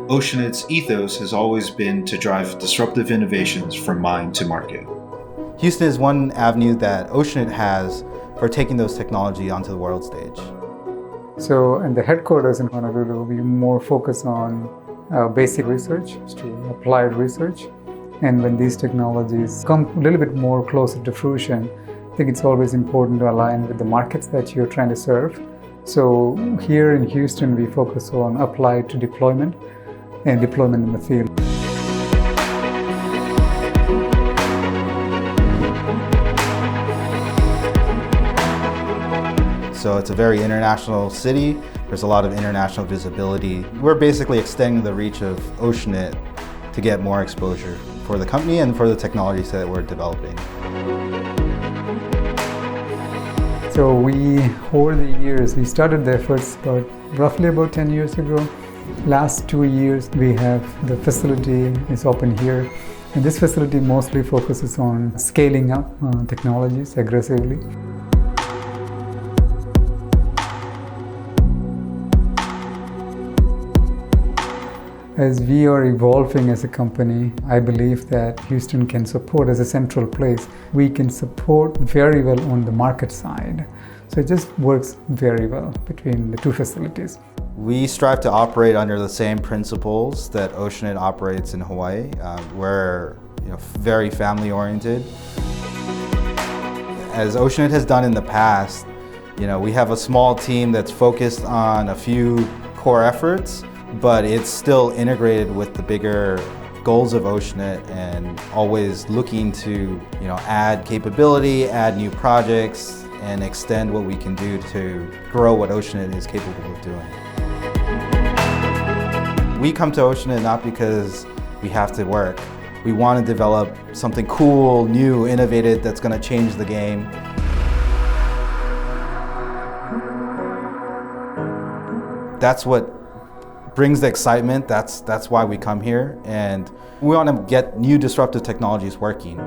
Oceanit's ethos has always been to drive disruptive innovations from mind to market. Houston is one avenue that Oceanit has for taking those technology onto the world stage. So in the headquarters in Honolulu, we more focus on basic research to applied research. And when these technologies come a little bit more closer to fruition, I think it's always important to align with the markets that you're trying to serve. So here in Houston, we focus on applied to deployment and deployment in the field. So it's a very international city. There's a lot of international visibility. We're basically extending the reach of Oceanit to get more exposure for the company and for the technologies that we're developing. So over the years, we started the efforts roughly about 10 years ago. Last 2 years, we have the facility is open here. And this facility mostly focuses on scaling up technologies aggressively. As we are evolving as a company, I believe that Houston can support as a central place. We can support very well on the market side. So it just works very well between the two facilities. We strive to operate under the same principles that Oceanit operates in Hawaii. We're very family oriented. As Oceanit has done in the past, we have a small team that's focused on a few core efforts, but it's still integrated with the bigger goals of Oceanit and always looking to add capability, add new projects, and extend what we can do to grow what Oceanit is capable of doing. We come to Oceanit not because we have to work. We want to develop something cool, new, innovative that's going to change the game. That's what brings the excitement. That's why we come here, and we want to get new disruptive technologies working.